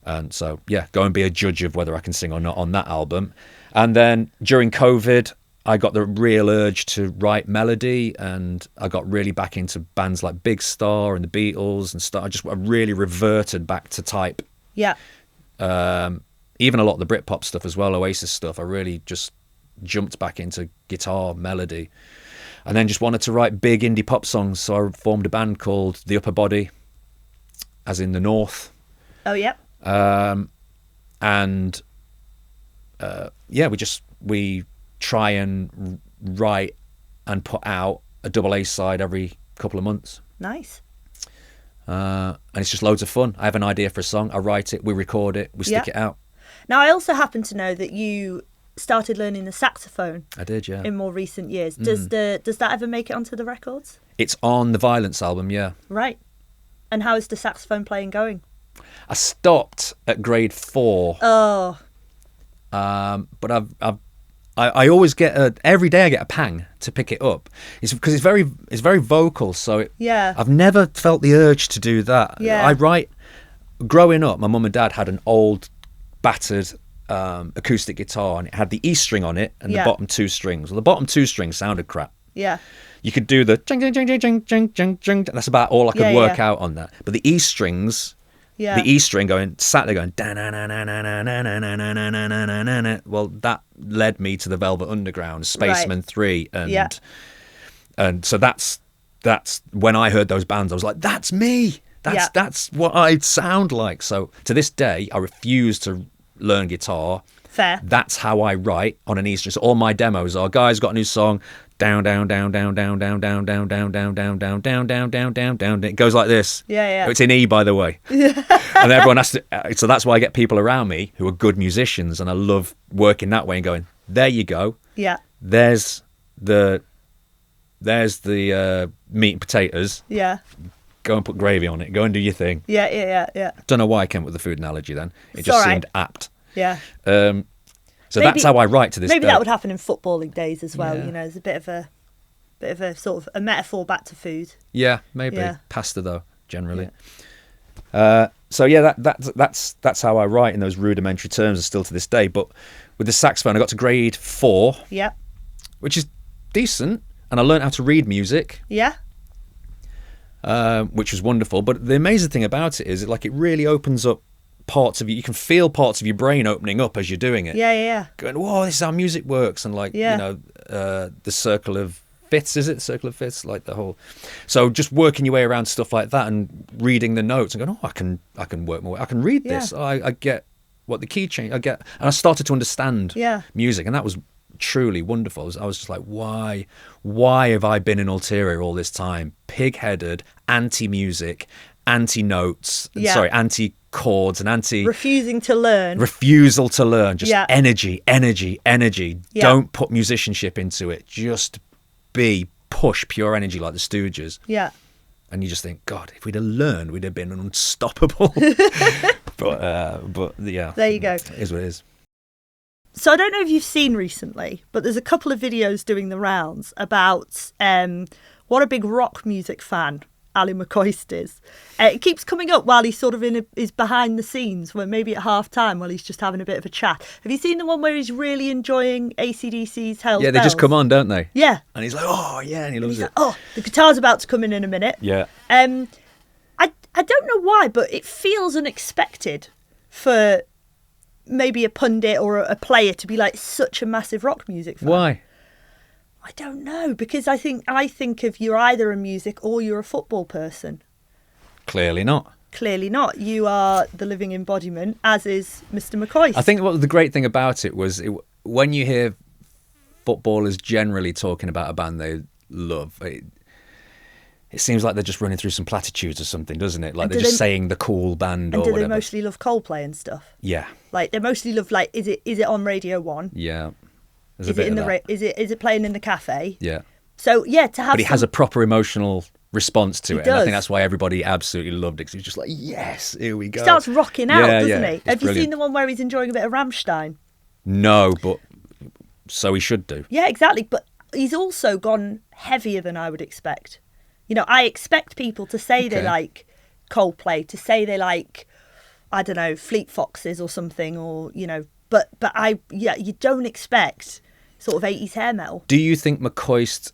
And so, go and be a judge of whether I can sing or not on that album. And then during COVID, I got the real urge to write melody, and I got really back into bands like Big Star and the Beatles and stuff. I really reverted back to type. Yeah. Even a lot of the Britpop stuff as well, Oasis stuff. I really just jumped back into guitar, melody, and then just wanted to write big indie pop songs. So I formed a band called The Upper Body, as in the North. Oh, yeah. We try and write and put out a double A side every couple of months. Nice. And it's just loads of fun. I have an idea for a song, I write it, we record it, we stick it out. Now, I also happen to know that you started learning the saxophone. I did, yeah. In more recent years. Does that ever make it onto the records? It's on the Vilence album, yeah. Right. And how is the saxophone playing going? I stopped at grade 4. Oh. But I always get every day I get a pang to pick it up. It's because it's very vocal, so I've never felt the urge to do that. Yeah. I write. Growing up, my mum and dad had an old, battered acoustic guitar, and it had the E string on it and the bottom 2 strings. Well, the bottom 2 strings sounded crap. Yeah. You could do the jing jing jing jing jing jing jing jing. That's about all I could work out on that. But the E strings. Yeah. The E string sat there going da na na na na na na na na na na na na. Well, that led me to the Velvet Underground, Spaceman 3, and so that's when I heard those bands, I was like, that's me. That's what I sound like. So to this day, I refuse to learn guitar. Fair. That's how I write on an E string. So all my demos are, guys, got a new song. Down, down, down, down, down, down, down, down, down, down, down, down, down, down, down, down, down. It goes like this. Yeah. It's in E, by the way. And everyone has to. So that's why I get people around me who are good musicians, and I love working that way and going, there you go. Yeah. There's the meat and potatoes. Yeah. Go and put gravy on it. Go and do your thing. Yeah. Don't know why I came up with the food analogy then. It just seemed apt. Yeah. So maybe, that's how I write to this maybe day. That would happen in footballing days as well. You know, there's a bit of a sort of a metaphor back to food. Yeah, maybe pasta though generally. Yeah. That's how I write in those rudimentary terms, still to this day. But with the saxophone, I got to grade 4. Yeah. Which is decent, and I learned how to read music. Yeah. Which was wonderful. But the amazing thing about it is, it really opens up parts of you can feel parts of your brain opening up as you're doing it. Yeah. Going, whoa, this is how music works, and the circle of fifths, is it? Circle of fifths, like the whole. So just working your way around stuff like that and reading the notes and going, oh, I can work my way. I can read this. I get what the key change. And I started to understand music, and that was truly wonderful. I was just like, why have I been in Ulterior all this time? Pig-headed, anti-music, anti-notes, anti-chords, and refusal to learn, just energy. Don't put musicianship into it, just push pure energy like the Stooges. And you just think, God, if we'd have learned, we'd have been unstoppable. but there you go, it is what it is. So I don't know if you've seen recently, but there's a couple of videos doing the rounds about what a big rock music fan Ali McCoist is. It keeps coming up while he's sort of is behind the scenes, where maybe at half time while he's just having a bit of a chat. Have you seen the one where he's really enjoying AC/DC's Hell's Bells? They just come on, don't they? Yeah. And he's like, oh yeah, and he loves it. Like, oh, the guitar's about to come in a minute. Yeah. I don't know why, but it feels unexpected for maybe a pundit or a player to be like such a massive rock music fan. Why? I don't know, because I think of you're either a music or you're a football person. Clearly not. You are the living embodiment, as is Mr. McCoist. I think what the great thing about it was when you hear footballers generally talking about a band they love, it seems like they're just running through some platitudes or something, doesn't it? Like they're just saying the cool band or whatever. And do they mostly love Coldplay and stuff? Yeah. Like they mostly love, like, is it on Radio 1? Yeah. Is it playing in the cafe? Yeah. So to have. But he has a proper emotional response to it, and I think that's why everybody absolutely loved it. Because he's just like, yes, here we go. He starts rocking out, doesn't he? Have brilliant. You seen the one where he's enjoying a bit of Rammstein? No, but so he should do. Yeah, exactly. But he's also gone heavier than I would expect. You know, I expect people to say they like Coldplay, to say they like, I don't know, Fleet Foxes or something, or but you don't expect sort of 80s hair metal. Do you think McCoist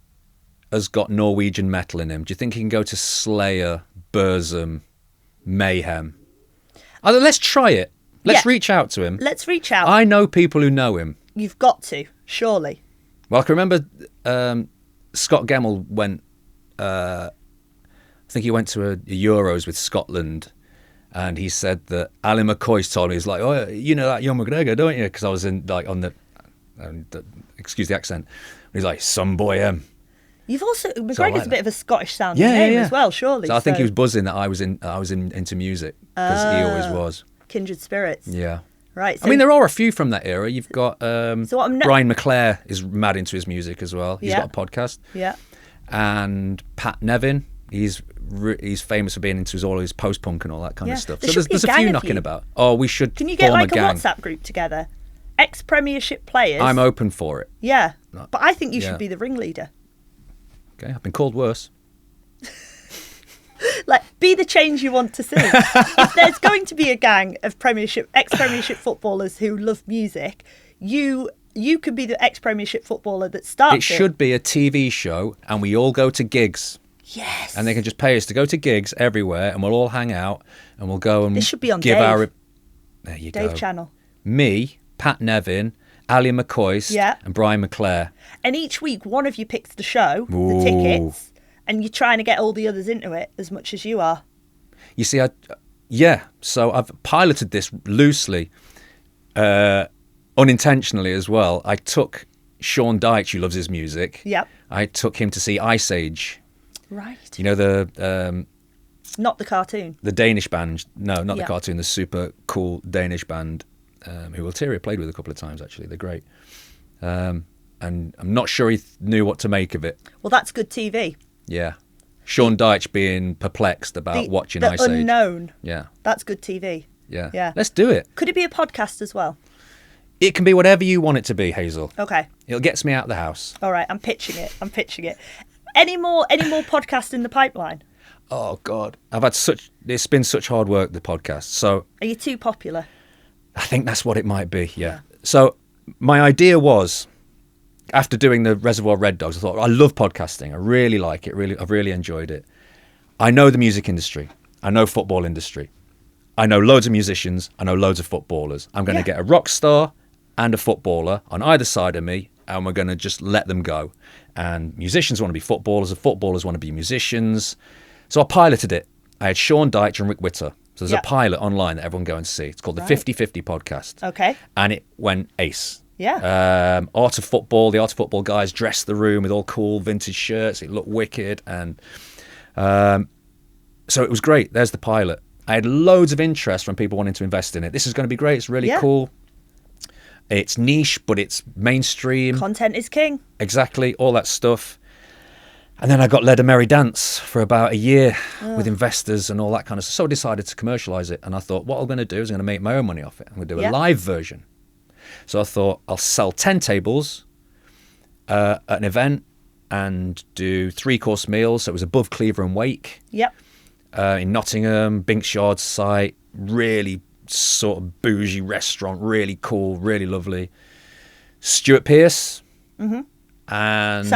has got Norwegian metal in him? Do you think he can go to Slayer, Burzum, Mayhem? Let's try it. Let's reach out to him. Let's reach out. I know people who know him. You've got to, surely. Well, I can remember Scott Gemmell went, I think he went to a Euros with Scotland, and he said that Ali McCoist told me, he's like, oh, you know that young McGregor, don't you? Because I was in, like, on the excuse the accent. He's like, some boy, You've also McGregor's like a bit of a Scottish sounding name as well, surely. So I think he was buzzing that I was into music, because he always was. Kindred spirits. Yeah. Right. So I mean, there are a few from that era. You've got Brian McClure is mad into his music as well. He's got a podcast. Yeah. And Pat Nevin, he's famous for being into all his post-punk and all that kind of stuff. So there's a few knocking about. Oh, we should. Can you get form like a gang. WhatsApp group together? Ex-Premiership players. I'm open for it. Yeah, but I think you should be the ringleader. Okay, I've been called worse. Like, be the change you want to see. If there's going to be a gang of ex-Premiership footballers who love music, you could be the ex-Premiership footballer that starts it. It should be a TV show, and we all go to gigs. Yes. And they can just pay us to go to gigs everywhere, and we'll all hang out, and we'll go and this should be on give Dave. There you go. Dave Channel. Me, Pat Nevin, Ali McCoist, and Brian McClure. And each week, one of you picks the show, the tickets, and you're trying to get all the others into it as much as you are. You see, so I've piloted this loosely, unintentionally as well. I took Sean Dyche, who loves his music. Yep. I took him to see Ice Age. Right. You know the... not the cartoon. The Danish band. No, not the cartoon. The super cool Danish band who Ulterior played with a couple of times, actually. They're great. And I'm not sure he knew what to make of it. Well, that's good TV. Yeah. Sean Dyche being perplexed about watching Ice Age. The unknown. Yeah. That's good TV. Yeah. Yeah. Let's do it. Could it be a podcast as well? It can be whatever you want it to be, Hazel. Okay. It gets me out of the house. All right. I'm pitching it. Any more podcasts in the pipeline? Oh, God. It's been such hard work, the podcast. So. Are you too popular? I think that's what it might be, yeah. So my idea was, after doing the Reservoir Red Dogs, I thought, I love podcasting. I really like it. I've really enjoyed it. I know the music industry. I know football industry. I know loads of musicians. I know loads of footballers. I'm going to get a rock star and a footballer on either side of me, and we're going to just let them go. And musicians want to be footballers, and footballers want to be musicians. So I piloted it. I had Sean Dyche and Rick Witter. So there's a pilot online that everyone go and see. It's called the 50-50 podcast. Okay. And it went ace. Yeah. The Art of Football guys dressed the room with all cool vintage shirts. It looked wicked. And so it was great. There's the pilot. I had loads of interest from people wanting to invest in it. This is going to be great. It's really cool. It's niche, but it's mainstream. Content is king. Exactly. All that stuff. And then I got led a merry dance for about a year with investors and all that kind of stuff. So I decided to commercialise it. And I thought, what I'm going to do is I'm going to make my own money off it. I'm going to do a live version. So I thought I'll sell 10 tables at an event and do 3-course meals. So it was above Cleaver and Wake. Yep. In Nottingham, Binkshard's site. Really sort of bougie restaurant. Really cool. Really lovely. Stuart Pearce. Mm-hmm. And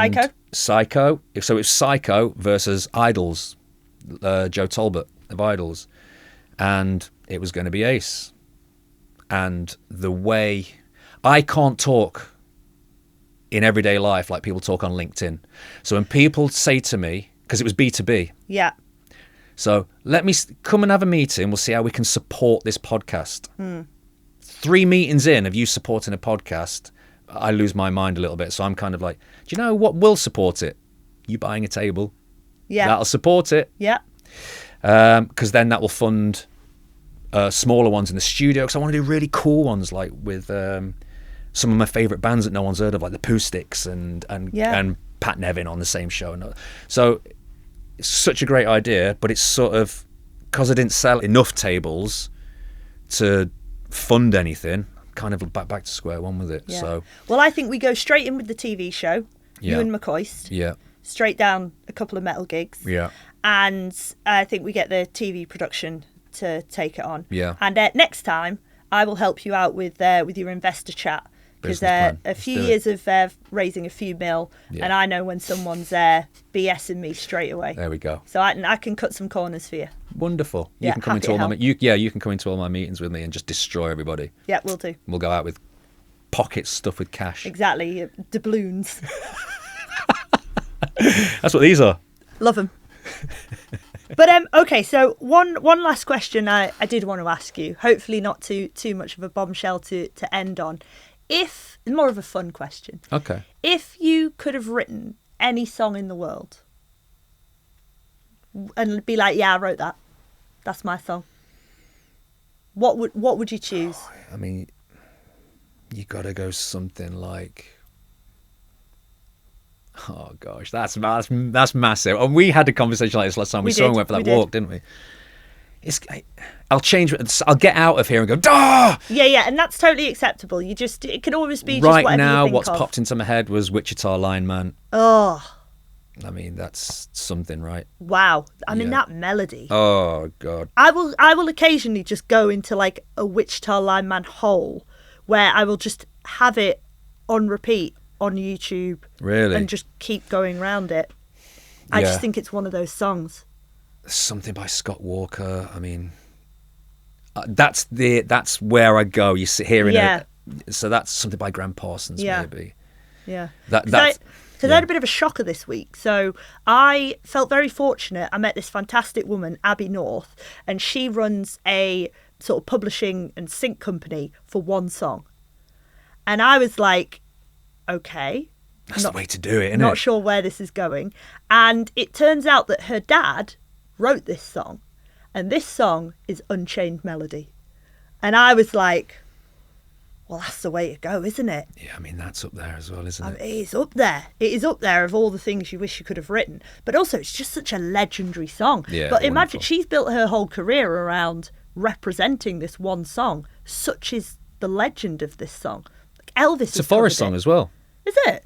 Psycho. So it's Psycho versus Idols, Joe Talbot of Idols. And it was going to be ace. And the way I can't talk in everyday life like people talk on LinkedIn. So when people say to me, because it was B2B. Yeah. So let me come and have a meeting. We'll see how we can support this podcast. 3 meetings in of you supporting a podcast, I lose my mind a little bit. So I'm kind of like, do you know what will support it? You buying a table. Yeah. That'll support it. Yeah. Because then that will fund smaller ones in the studio. Because I want to do really cool ones, like with some of my favourite bands that no one's heard of, like the Pooh Sticks and Pat Nevin on the same show. So it's such a great idea, but it's sort of, because I didn't sell enough tables to fund anything, kind of back to square one with it. Yeah. So, well, I think we go straight in with the TV show. You and McCoist. Yeah. Straight down a couple of metal gigs. Yeah. And I think we get the TV production to take it on. Yeah. And next time, I will help you out with your investor chat. Because a few years of raising a few mil, and I know when someone's BSing me straight away. There we go. So I can cut some corners for you. Wonderful. You can come into all you can come into all my meetings with me and just destroy everybody. Yeah, we'll do. We'll go out with pockets stuffed with cash. Exactly, doubloons. That's what these are. Love them. But okay, so one last question I did want to ask you. Hopefully not too much of a bombshell to end on. More of a fun question. Okay. If you could have written any song in the world and be like, yeah, I wrote that. That's my song. What would you choose? I mean, you got to go something like... Oh gosh, that's massive. And we had a conversation like this last time we saw and went for that walk, didn't we? I'll change it. I'll get out of here and go, "Duh!" Yeah, and that's totally acceptable. It can always be just right whatever now. you think What's of. popped into my head was Wichita Lineman. Oh, I mean, that's something, right? wow. I mean, that melody. Oh God. I will occasionally just go into like a Wichita Lineman hole where I will just have it on repeat on YouTube. Really? And just keep going round it. I just think it's one of those songs. Something by Scott Walker. I mean, that's where I go. You sit hearing it. So that's something by Graham Parsons, maybe. Yeah. Because I had a bit of a shocker this week. So I felt very fortunate. I met this fantastic woman, Abby North, and she runs a sort of publishing and sync company for one song. And I was like, okay. That's the way to do it, isn't it? Not sure where this is going. And it turns out that her dad wrote this song. And this song is Unchained Melody. And I was like, well, that's the way to go, isn't it? Yeah, I mean, that's up there as well, isn't it? It is up there. It is up there of all the things you wish you could have written. But also, it's just such a legendary song. Yeah, but imagine, wonderful. she's built her whole career around representing this one song. Such is the legend of this song. Like Elvis. It's a Forest song as well. Is it?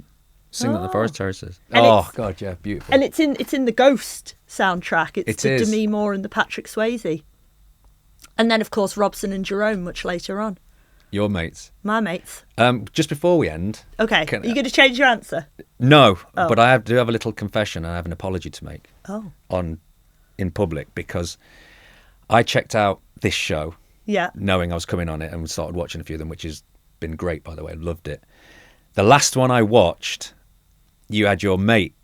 Sing on the Forest Terraces. And God, yeah, beautiful. And it's in the Ghost soundtrack. It's the is. Demi Moore and the Patrick Swayze. And then, of course, Robson and Jerome much later on. Your mates. My mates. Just before we end... Okay, are you going to change your answer? No, but I do have a little confession. I have an apology to make. Oh. In public, because I checked out this show, knowing I was coming on it, and started watching a few of them, which has been great, by the way. I loved it. The last one I watched, you had your mate,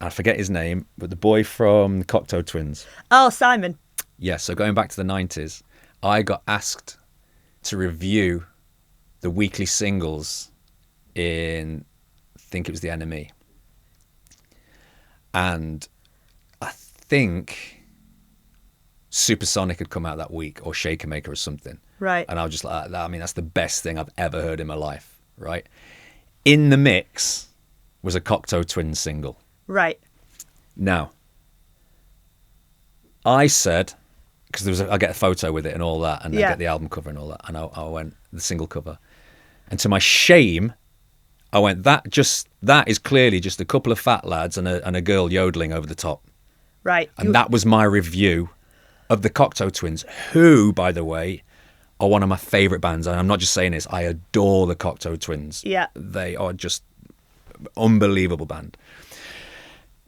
I forget his name, but the boy from the Cocteau Twins. Oh, Simon. Yeah, so going back to the 90s, I got asked to review the weekly singles in, I think it was The NME. And I think Supersonic had come out that week, or Shaker Maker or something. Right. And I was just like, I mean, that's the best thing I've ever heard in my life, right? In the mix was a Cocteau Twins single. Right. Now, I said, because I get a photo with it and all that, and I get the album cover and all that, and I went, the single cover. And to my shame, I went, that is clearly just a couple of fat lads and a girl yodeling over the top. Right. And that was my review of the Cocteau Twins, who, by the way, are one of my favourite bands. And I'm not just saying this, I adore the Cocteau Twins. Yeah. They are just unbelievable band.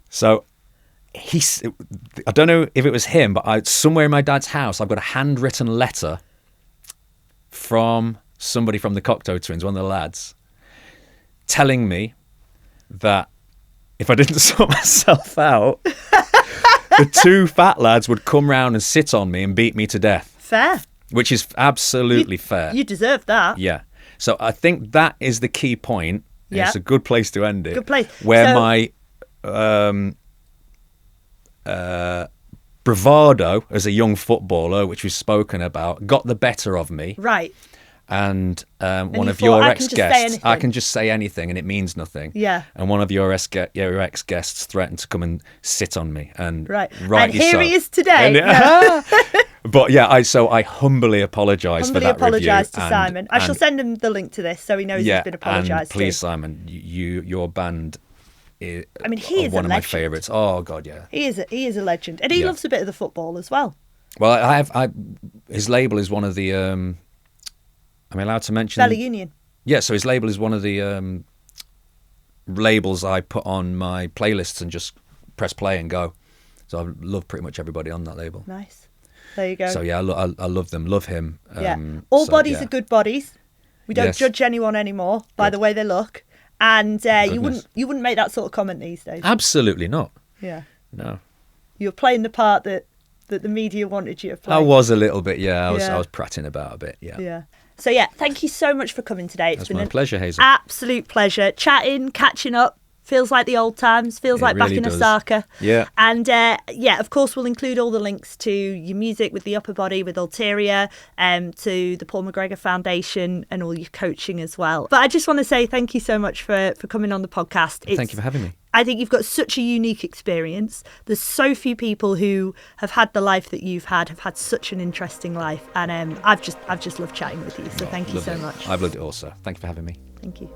So I don't know if it was him, but somewhere in my dad's house, I've got a handwritten letter from somebody from the Cocteau Twins, one of the lads, telling me that if I didn't sort myself out, the two fat lads would come round and sit on me and beat me to death. Fair. Which is absolutely fair. You deserve that. Yeah. So I think that is the key point. Yeah. It's a good place to end it. Good place. Where my bravado as a young footballer, which we've spoken about, got the better of me. Right. And one of your ex-guests, I can just say anything and it means nothing. Yeah. And one of your ex-guests threatened to come and sit on me. And and here he is today. But yeah, I humbly apologise for that review. Humbly apologise to Simon. I shall send him the link to this so he knows he's been apologised to. Please, Simon, your band is he is one a of my legend. favourites. Oh God, yeah. He is a legend. And he loves a bit of the football as well. Well, his label is one of the... am I allowed to mention? Valley Union. Yeah, so his label is one of the labels I put on my playlists and just press play and go. So I love pretty much everybody on that label. Nice. There you go. So yeah, I love them, love him. All bodies are good bodies. We don't judge anyone anymore by the way they look, and you wouldn't make that sort of comment these days. Absolutely not. Yeah. No. You're playing the part that the media wanted you to play. I was a little bit. Yeah, I was prattling about a bit. Yeah. Yeah. So thank you so much for coming today. It's been my pleasure, Hazel. Absolute pleasure. Chatting, catching up. Feels like the old times, feels like really back in does. Osaka. Yeah. And of course, we'll include all the links to your music with the Upper Body, with Ulterior, to the Paul McGregor Foundation and all your coaching as well. But I just want to say thank you so much for coming on the podcast. Thank you for having me. I think you've got such a unique experience. There's so few people who have had the life that you've had, have had such an interesting life. And I've just loved chatting with you. So thank you so much. I've loved it also. Thank you for having me. Thank you.